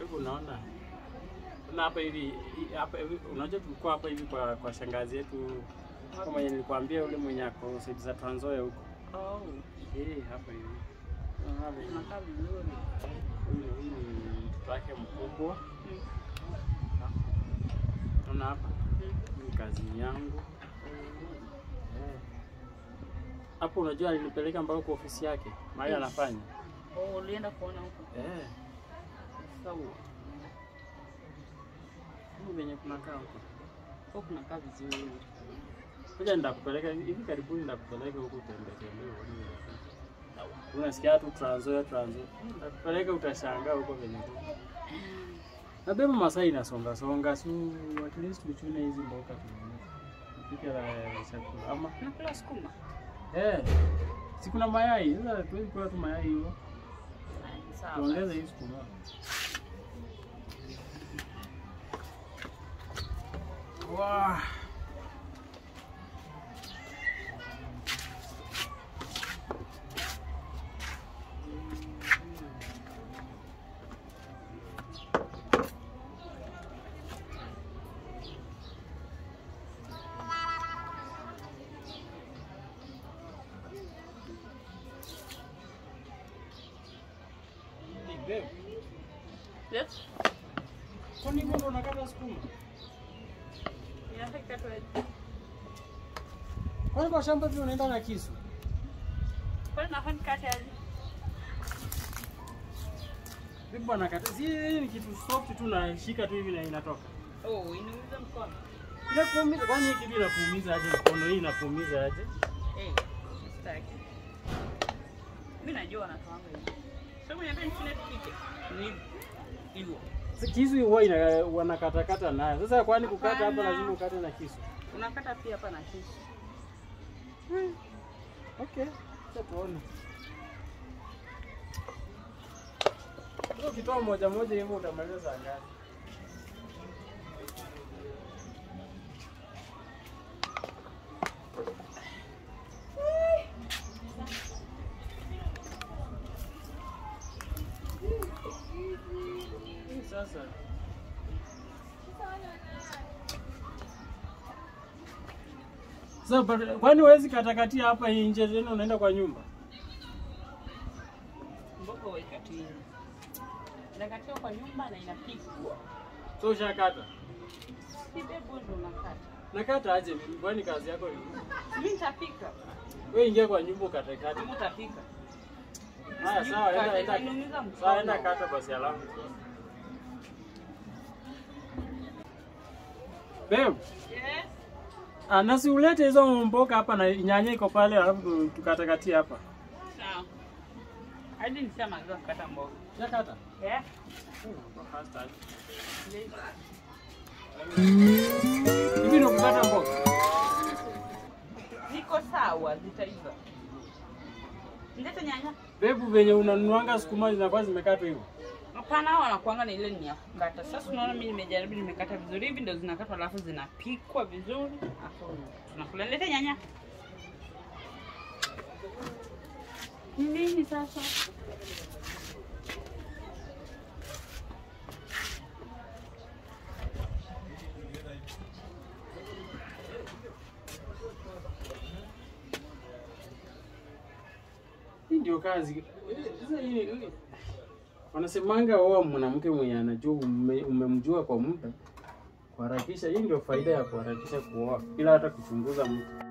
Hebu unaona. Na hapa hivi unajua tulikuwa hapa hivi kwa shangazi yetu kama nilikwambia yule mwenye ako side za Trans Nzoia huko. Oh. Hapa hivi. Tunakaa vizuri. Huyu ni mtoto wake mkubwa. Unaona hapa? Ni kazi yangu. Hapo unajua alinipeleka mpaka kwa ofisi yake. Mahali anafanya. Oh, ulienda kuona huko? Sawa. Venye kunakaa huko. Huko kunakaa vizuri. Ngoja nitakupeleka hivi karibuni, nitakupeleka huko tembee. Unasikia tu Trans Nzoia. Nitakupeleka utashangaa huko venye. Na beba Masai inasonga su at least tuchune hizi mboka tunaona. Tupike la chakula ama nakula sukuma. Si kuna mayai. Sasa tuwezi kula tu mayai hiyo. Sawa. Tuongeze hizi sukuma. Wow. Yes. Kwa nini mbona unakata sukuma? Inafika tu. Kwani kwa shamba tu unaenda na kisu? Kwani nafanya kata aje? Bibi bwana kata. Si ni kitu soft tu na shika tu hivi na inatoka. Oh, inaumiza mkono. Inakuumiza kwani hiki kitu inakuumiza aje mkono? Hii inakuumiza aje? Sitaki. Mimi najua natoanga hivi. Sasa niambia nifanye tupike. Ni hivyo. Kisu huwa wanakata nayo. Sasa kwani kukata hapa lazima ukate na kisu? Unakata pia hapa na kisu. Okay. Sasa tuone. Ndio kitoa moja hivyo utamaliza saa ngapi? Sasa kwani huwezi katakatia hapa nje tena unaenda kwa nyumba? Mbona waikatia? Inakatia kwa nyumba na inapikwa. So ushakata? Si bebu ndo unakata. Nakata aje? Kwani kazi yako ni? Mimi nitapika. Wewe ingia kwa nyumba ukatekate. Mimi nitapika. Haya sawa, enda. Sawa, enda kata basi alafu. Bem. Yes. Nasi ulete hizo mboga hapa na nyanya iko pale alafu tukatakatia hapa. Sawa. Hadi nisema ndio kukata mboga. Yakata? Fast aje. Hivi ndo kukata mboga. Niko sawa, zitaiva. Ndete nyanya. Bebu venye unanunuanga sukuma zinakuwa zimekatwa hivyo. Hapana, hao wanakuanga na ile ni ya kukata. Sasa unaona mimi nimejaribu nimekata vizuri hivi ndio zinakatwa alafu zinapikwa vizuri. Afu tunakula. Lete nyanya. Nini sasa? Hii ndio kazi. Sasa hii wanasemanga oa mwanamke mwenye anajua umemjua kwa muda. Kuharakisha, hii ndio faida ya kuharakisha kuoa bila hata kuchunguza mtu.